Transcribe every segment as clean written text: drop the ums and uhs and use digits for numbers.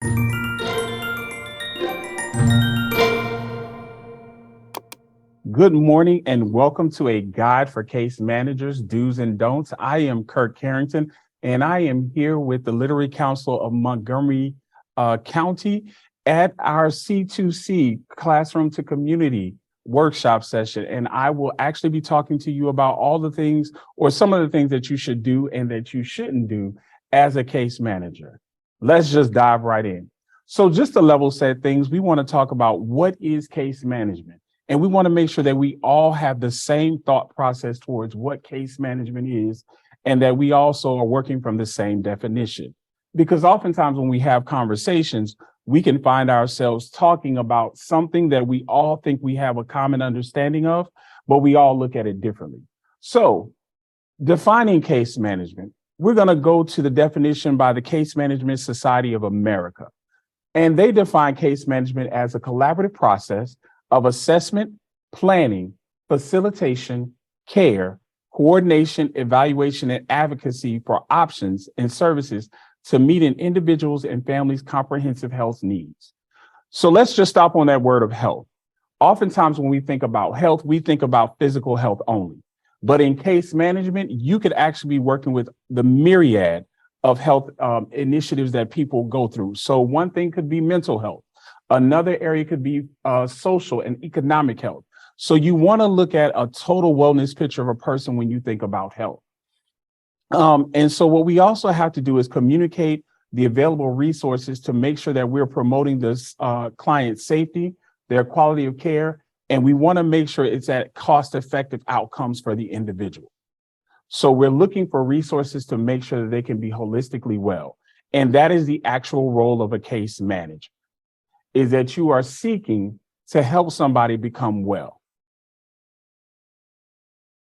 Good morning and welcome to a guide for case managers, do's and don'ts. I am Kirk Carrington and I am here with the Literary Council of Montgomery County at our C2C Classroom to Community workshop session. And I will actually be talking to you about all the things or some of the things that you should do and that you shouldn't do as a case manager. Let's just dive right in. So just to level set things, we want to talk about what is case management. And we want to make sure that we all have the same thought process towards what case management is, and that we also are working from the same definition. Because oftentimes when we have conversations, we can find ourselves talking about something that we all think we have a common understanding of, but we all look at it differently. So defining case management, we're going to go to the definition by the Case Management Society of America. And they define case management as a collaborative process of assessment, planning, facilitation, care, coordination, evaluation, and advocacy for options and services to meet an individual's and family's comprehensive health needs. So let's just stop on that word of health. Oftentimes when we think about health, we think about physical health only. But in case management, you could actually be working with the myriad of health initiatives that people go through. So one thing could be mental health. Another area could be social and economic health. So you want to look at a total wellness picture of a person when you think about health. And so what we also have to do is communicate the available resources to make sure that we're promoting this client's safety, their quality of care, and we want to make sure it's at cost-effective outcomes for the individual. So we're looking for resources to make sure that they can be holistically well. And that is the actual role of a case manager, is that you are seeking to help somebody become well.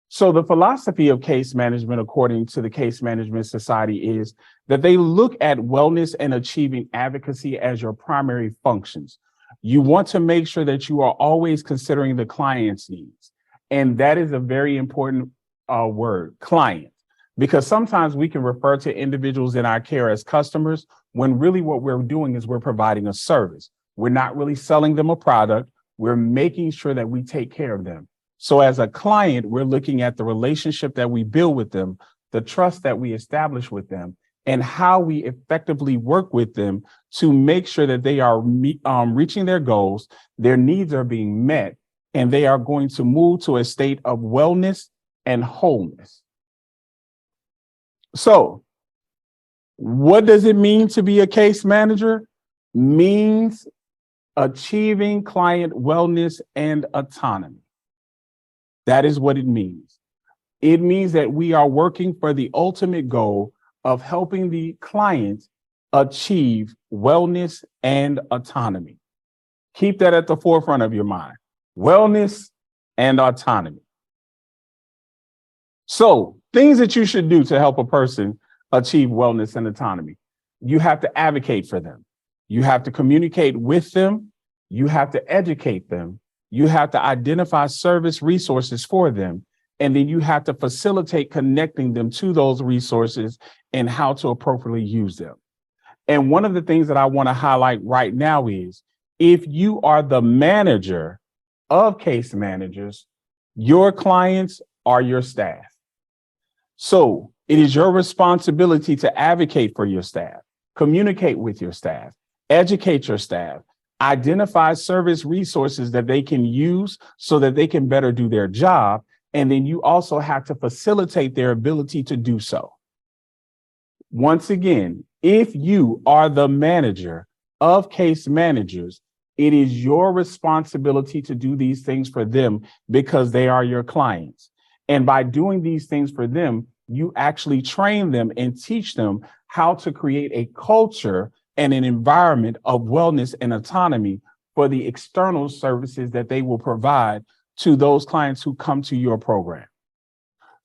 So the philosophy of case management, according to the Case Management Society, is that they look at wellness and achieving advocacy as your primary functions. You want to make sure that you are always considering the client's needs. And that is a very important word, client, because sometimes we can refer to individuals in our care as customers when really what we're doing is we're providing a service. We're not really selling them a product. We're making sure that we take care of them. So as a client, we're looking at the relationship that we build with them, the trust that we establish with them, and how we effectively work with them to make sure that they are reaching their goals, their needs are being met, and they are going to move to a state of wellness and wholeness. So what does it mean to be a case manager? Means achieving client wellness and autonomy. That is what it means. It means that we are working for the ultimate goal of helping the client achieve wellness and autonomy. Keep that at the forefront of your mind. Wellness and autonomy. So things that you should do to help a person achieve wellness and autonomy. You have to advocate for them. You have to communicate with them. You have to educate them. You have to identify service resources for them. And then you have to facilitate connecting them to those resources and how to appropriately use them. And one of the things that I want to highlight right now is if you are the manager of case managers, your clients are your staff. So it is your responsibility to advocate for your staff, communicate with your staff, educate your staff, identify service resources that they can use so that they can better do their job. And then you also have to facilitate their ability to do so. Once again, if you are the manager of case managers, it is your responsibility to do these things for them because they are your clients. And by doing these things for them, you actually train them and teach them how to create a culture and an environment of wellness and autonomy for the external services that they will provide to those clients who come to your program.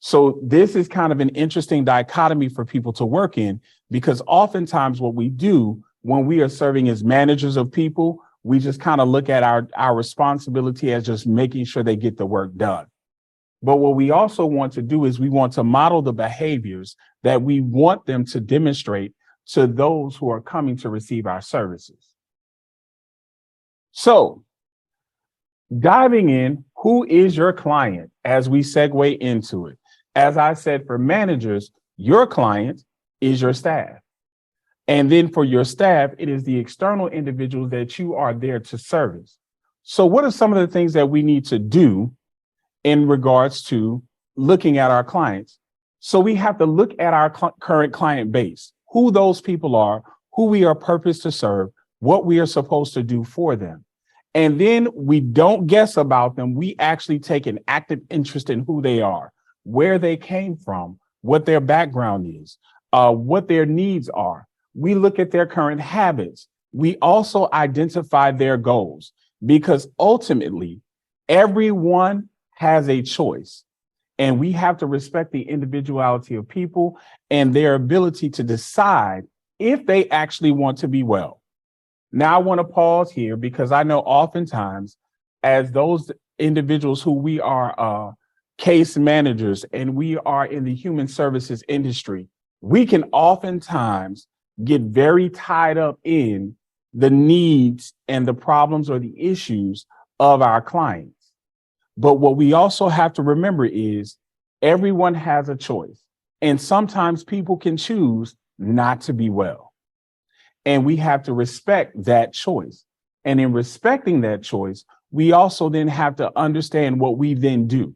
So this is kind of an interesting dichotomy for people to work in, because oftentimes what we do when we are serving as managers of people, we just kind of look at our responsibility as just making sure they get the work done. But what we also want to do is we want to model the behaviors that we want them to demonstrate to those who are coming to receive our services. So, diving in, who is your client as we segue into it? As I said, for managers, your client is your staff. And then for your staff, it is the external individuals that you are there to service. So what are some of the things that we need to do in regards to looking at our clients? So we have to look at our current client base, who those people are, who we are purposed to serve, what we are supposed to do for them. And then we don't guess about them. We actually take an active interest in who they are, where they came from, what their background is, what their needs are. We look at their current habits. We also identify their goals, because ultimately everyone has a choice, and we have to respect the individuality of people and their ability to decide if they actually want to be well. Now, I want to pause here because I know oftentimes as those individuals who we are case managers and we are in the human services industry, we can oftentimes get very tied up in the needs and the problems or the issues of our clients. But what we also have to remember is everyone has a choice, and sometimes people can choose not to be well. And we have to respect that choice. And in respecting that choice, we also then have to understand what we then do.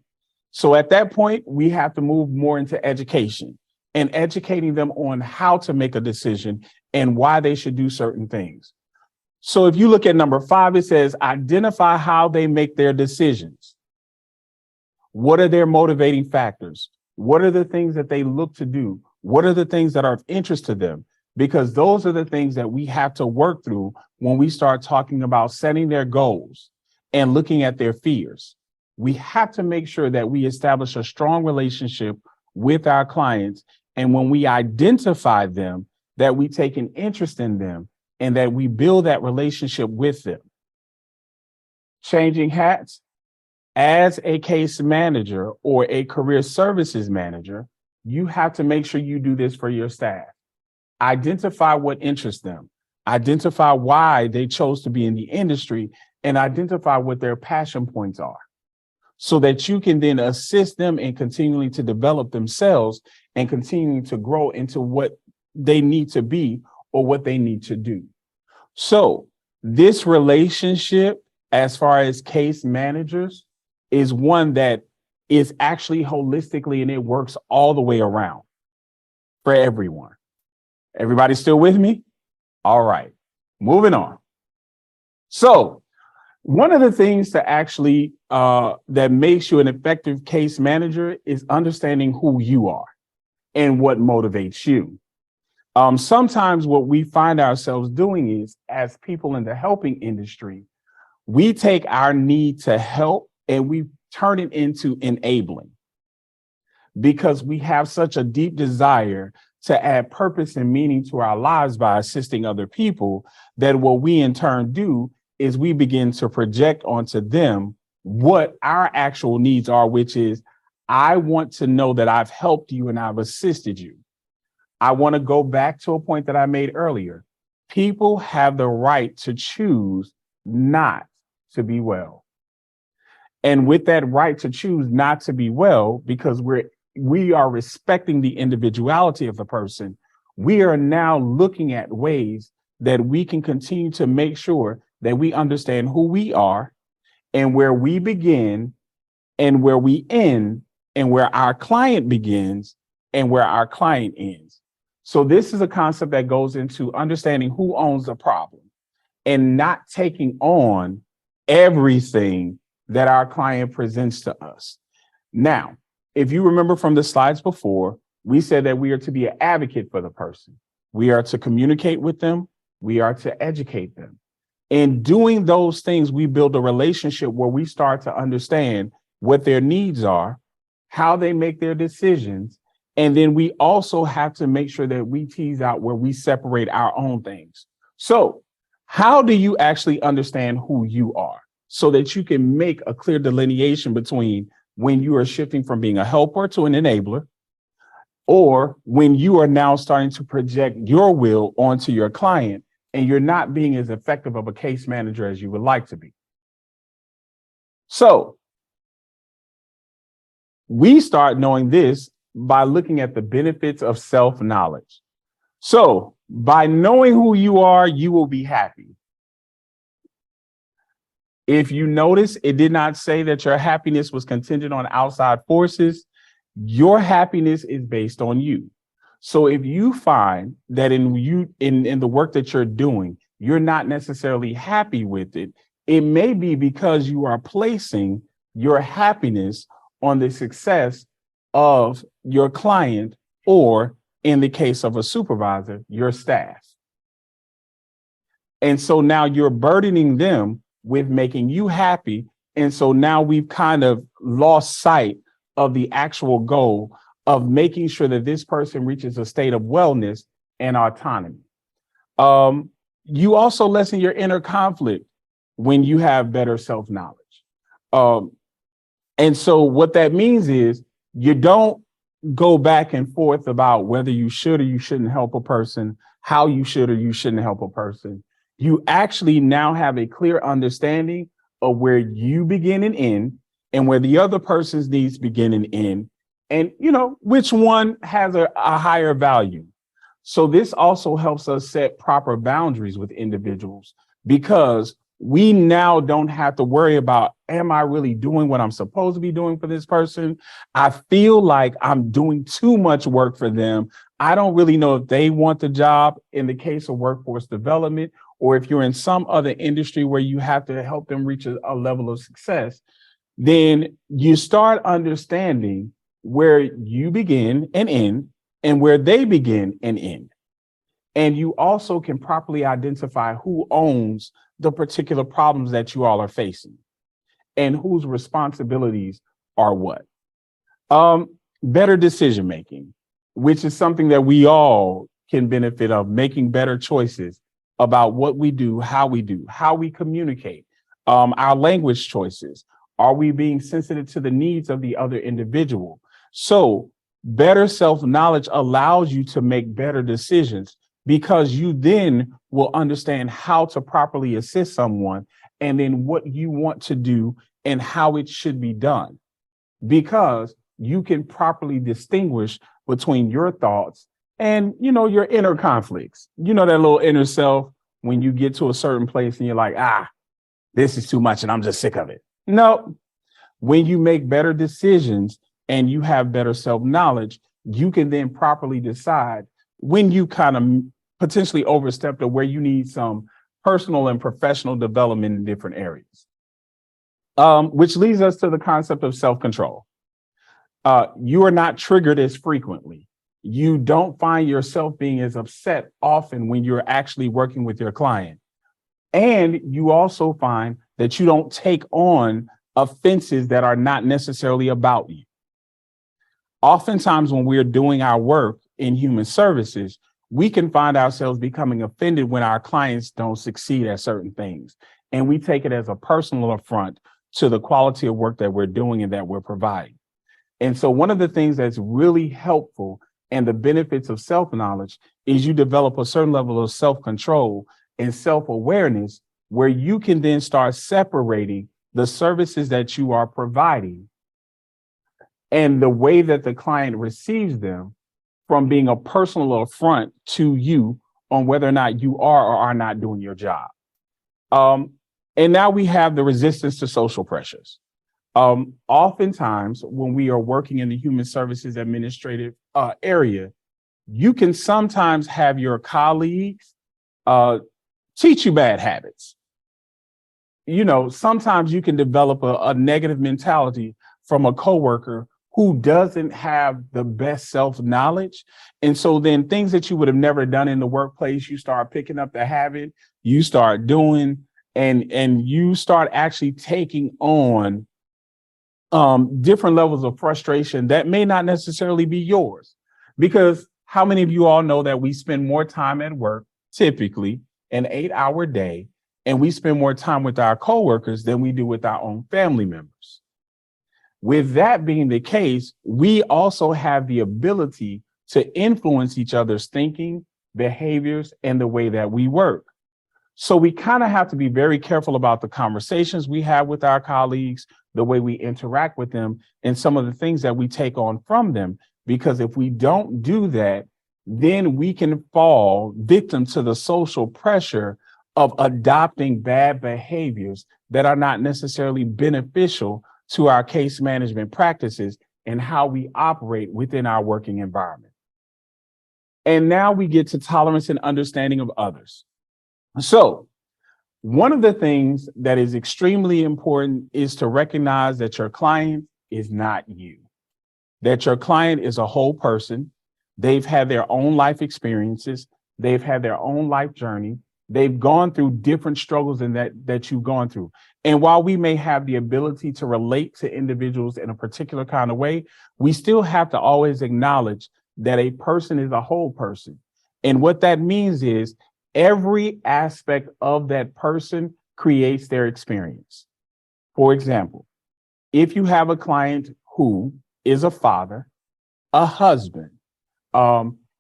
So at that point, we have to move more into education and educating them on how to make a decision and why they should do certain things. So if you look at number 5, it says, identify how they make their decisions. What are their motivating factors? What are the things that they look to do? What are the things that are of interest to them? Because those are the things that we have to work through when we start talking about setting their goals and looking at their fears. We have to make sure that we establish a strong relationship with our clients. And when we identify them, that we take an interest in them and that we build that relationship with them. Changing hats. As a case manager or a career services manager, you have to make sure you do this for your staff. Identify what interests them, identify why they chose to be in the industry, and identify what their passion points are, so that you can then assist them in continuing to develop themselves and continuing to grow into what they need to be or what they need to do. So this relationship, as far as case managers, is one that is actually holistically, and it works all the way around for everyone. Everybody still with me? All right, moving on. So one of the things to actually that makes you an effective case manager is understanding who you are and what motivates you. Sometimes what we find ourselves doing is, as people in the helping industry, we take our need to help and we turn it into enabling, because we have such a deep desire to add purpose and meaning to our lives by assisting other people, that what we in turn do is we begin to project onto them what our actual needs are, which is, I want to know that I've helped you and I've assisted you. I want to go back to a point that I made earlier. People have the right to choose not to be well. And with that right to choose not to be well, because we are respecting the individuality of the person, we are now looking at ways that we can continue to make sure that we understand who we are and where we begin and where we end and where our client begins and where our client ends. So this is a concept that goes into understanding who owns the problem and not taking on everything that our client presents to us. Now, if you remember from the slides before, we said that we are to be an advocate for the person. We are to communicate with them. We are to educate them. In doing those things, we build a relationship where we start to understand what their needs are, how they make their decisions. And then we also have to make sure that we tease out where we separate our own things. So how do you actually understand who you are so that you can make a clear delineation between when you are shifting from being a helper to an enabler, or when you are now starting to project your will onto your client and you're not being as effective of a case manager as you would like to be. So we start knowing this by looking at the benefits of self-knowledge. So by knowing who you are, you will be happy. If you notice, it did not say that your happiness was contingent on outside forces. Your happiness is based on you. So if you find that in the work that you're doing, you're not necessarily happy with it, it may be because you are placing your happiness on the success of your client, or in the case of a supervisor, your staff. And so now you're burdening them with making you happy. And so now we've kind of lost sight of the actual goal of making sure that this person reaches a state of wellness and autonomy. You also lessen your inner conflict when you have better self-knowledge. And so what that means is you don't go back and forth about whether you should or you shouldn't help a person, how you should or you shouldn't help a person. You actually now have a clear understanding of where you begin and end, and where the other person's needs begin and end, and which one has a higher value. So this also helps us set proper boundaries with individuals, because we now don't have to worry about, am I really doing what I'm supposed to be doing for this person? I feel like I'm doing too much work for them. I don't really know if they want the job in the case of workforce development, or if you're in some other industry where you have to help them reach a level of success. Then you start understanding where you begin and end and where they begin and end. And you also can properly identify who owns the particular problems that you all are facing and whose responsibilities are what. Better decision making, which is something that we all can benefit of, making better choices about what we do, how we communicate, our language choices. Are we being sensitive to the needs of the other individual? So better self-knowledge allows you to make better decisions, because you then will understand how to properly assist someone, and then what you want to do and how it should be done, because you can properly distinguish between your thoughts and, your inner conflicts. That little inner self, when you get to a certain place and you're like, this is too much and I'm just sick of it. No, when you make better decisions and you have better self-knowledge, you can then properly decide when you kind of potentially overstepped, or where you need some personal and professional development in different areas. Which leads us to the concept of self-control. You are not triggered as frequently. You don't find yourself being as upset often when you're actually working with your client. And you also find that you don't take on offenses that are not necessarily about you. Oftentimes when we're doing our work in human services, we can find ourselves becoming offended when our clients don't succeed at certain things. And we take it as a personal affront to the quality of work that we're doing and that we're providing. And so one of the things that's really helpful and the benefits of self-knowledge is you develop a certain level of self-control and self-awareness, where you can then start separating the services that you are providing and the way that the client receives them from being a personal affront to you on whether or not you are or are not doing your job. And now we have the resistance to social pressures. Oftentimes when we are working in the human services administrative area, you can sometimes have your colleagues teach you bad habits. Sometimes you can develop a negative mentality from a coworker who doesn't have the best self-knowledge. And so then things that you would have never done in the workplace, you start picking up the habit, you start doing, and you start actually taking on different levels of frustration that may not necessarily be yours. Because how many of you all know that we spend more time at work, typically an 8-hour day, and we spend more time with our coworkers than we do with our own family members? With that being the case, we also have the ability to influence each other's thinking, behaviors, and the way that we work. So we kind of have to be very careful about the conversations we have with our colleagues, the way we interact with them, and some of the things that we take on from them. Because if we don't do that, then we can fall victim to the social pressure of adopting bad behaviors that are not necessarily beneficial to our case management practices and how we operate within our working environment. And now we get to tolerance and understanding of others. So one of the things that is extremely important is to recognize that your client is not you, that your client is a whole person. They've had their own life experiences. They've had their own life journey. They've gone through different struggles than that you've gone through. And while we may have the ability to relate to individuals in a particular kind of way, we still have to always acknowledge that a person is a whole person. And what that means is every aspect of that person creates their experience. For example, if you have a client who is a father, a husband,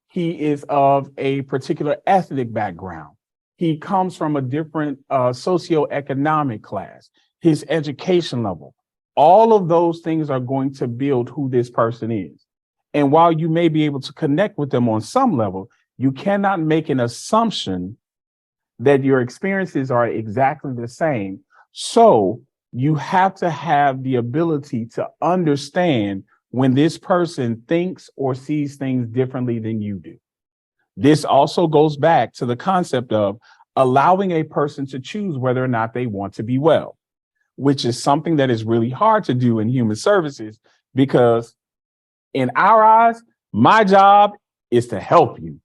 he is of a particular ethnic background, he comes from a different socioeconomic class, his education level, all of those things are going to build who this person is. And while you may be able to connect with them on some level, you cannot make an assumption that your experiences are exactly the same. So you have to have the ability to understand when this person thinks or sees things differently than you do. This also goes back to the concept of allowing a person to choose whether or not they want to be well, which is something that is really hard to do in human services, because in our eyes, my job is to help you,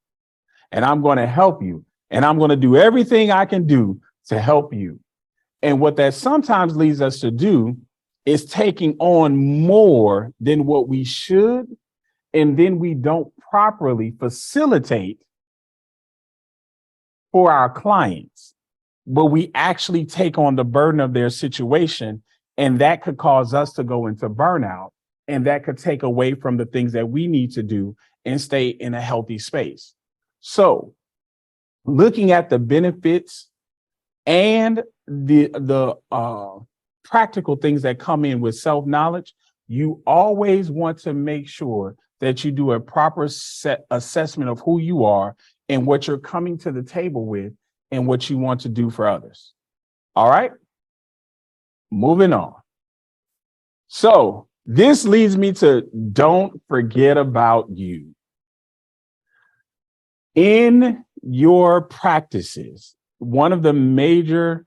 and I'm going to help you, and I'm going to do everything I can do to help you. And what that sometimes leads us to do is taking on more than what we should, and then we don't properly facilitate for our clients, but we actually take on the burden of their situation, and that could cause us to go into burnout, and that could take away from the things that we need to do and stay in a healthy space. So looking at the benefits and the practical things that come in with self-knowledge, you always want to make sure that you do a proper assessment of who you are and what you're coming to the table with and what you want to do for others. All right, moving on. So this leads me to don't forget about you. In your practices, one of the major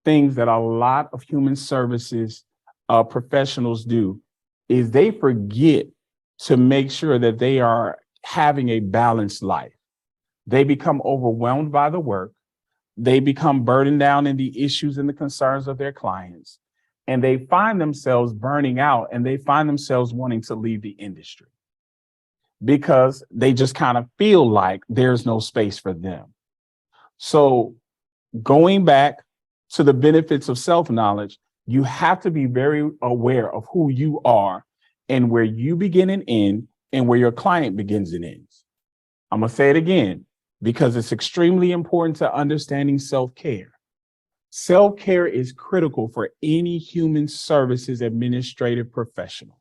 things that a lot of human services professionals do is they forget to make sure that they are having a balanced life. They become overwhelmed by the work. They become burdened down in the issues and the concerns of their clients, and they find themselves burning out, and they find themselves wanting to leave the industry because they just kind of feel like there's no space for them. So going back to the benefits of self-knowledge, you have to be very aware of who you are and where you begin and end and where your client begins and ends. I'm going to say it again, because it's extremely important to understanding self-care. Self-care is critical for any human services administrative professional.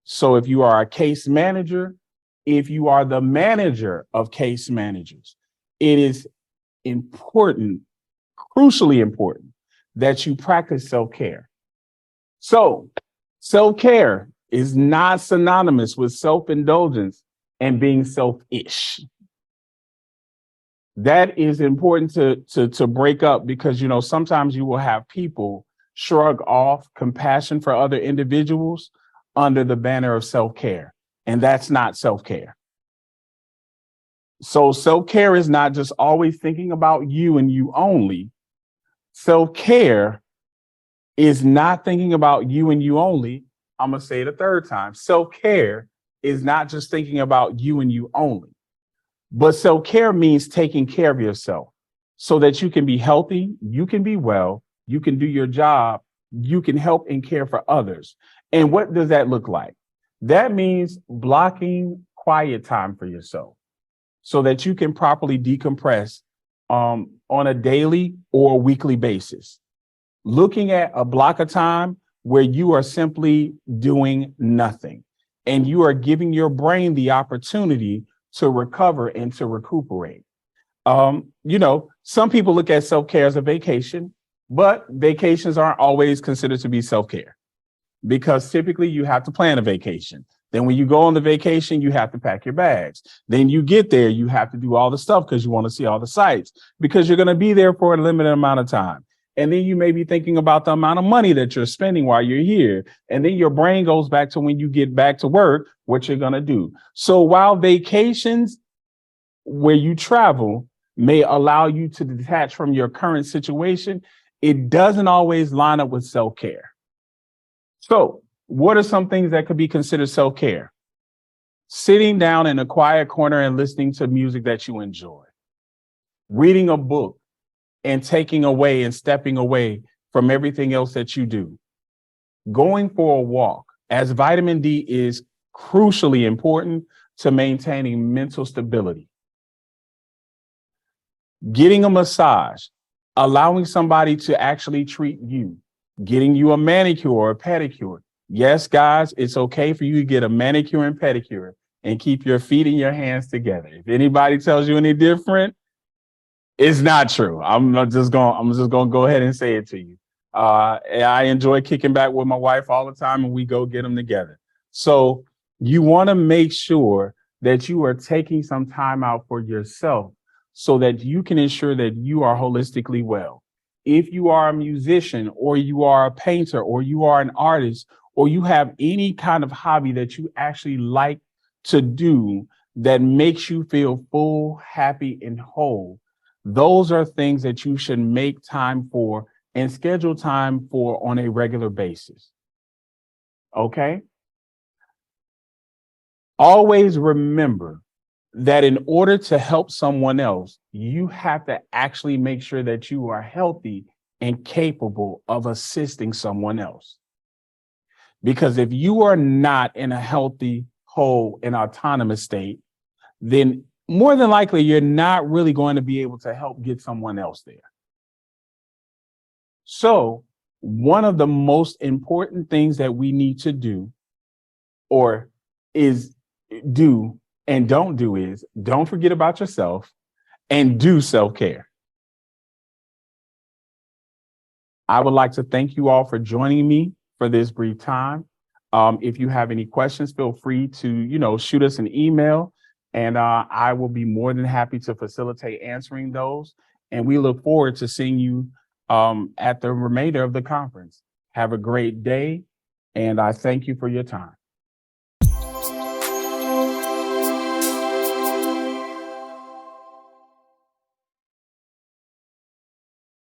So if you are a case manager, if you are the manager of case managers, it is important, crucially important, that you practice self-care. So self-care is not synonymous with self-indulgence and being selfish. That is important to break up, because, you know, sometimes you will have people shrug off compassion for other individuals under the banner of self-care, and that's not self-care. So self-care is not just always thinking about you and you only. Self-care is not thinking about you and you only. I'm going to say it a third time. Self-care is not just thinking about you and you only. But self-care means taking care of yourself so that you can be healthy, you can be well, you can do your job, you can help and care for others. And what does that look like? That means blocking quiet time for yourself so that you can properly decompress on a daily or weekly basis. Looking at a block of time where you are simply doing nothing and you are giving your brain the opportunity to recover and to recuperate. Some people look at self-care as a vacation, but vacations aren't always considered to be self-care because typically you have to plan a vacation. Then when you go on the vacation, you have to pack your bags. Then you get there, you have to do all the stuff because you want to see all the sights because you're going to be there for a limited amount of time. And then you may be thinking about the amount of money that you're spending while you're here. And then your brain goes back to when you get back to work, what you're going to do. So while vacations where you travel may allow you to detach from your current situation, it doesn't always line up with self-care. So what are some things that could be considered self-care? Sitting down in a quiet corner and listening to music that you enjoy. Reading a book and taking away and stepping away from everything else that you do. Going for a walk, as vitamin D is crucially important to maintaining mental stability. Getting a massage, allowing somebody to actually treat you, getting you a manicure or a pedicure. Yes, guys, it's okay for you to get a manicure and pedicure and keep your feet and your hands together. If anybody tells you any different, it's not true. I'm just gonna go ahead and say it to you. I enjoy kicking back with my wife all the time and we go get them together. So you want to make sure that you are taking some time out for yourself so that you can ensure that you are holistically well. If you are a musician or you are a painter or you are an artist or you have any kind of hobby that you actually like to do that makes you feel full, happy, and whole, those are things that you should make time for and schedule time for on a regular basis. Okay? Always remember that in order to help someone else, you have to actually make sure that you are healthy and capable of assisting someone else. Because if you are not in a healthy, whole, and autonomous state, then more than likely you're not really going to be able to help get someone else there. So one of the most important things that we need to do or is do and don't do is don't forget about yourself and do self-care. I would like to thank you all for joining me for this brief time. If you have any questions, feel free to, shoot us an email and I will be more than happy to facilitate answering those. And we look forward to seeing you at the remainder of the conference. Have a great day and I thank you for your time.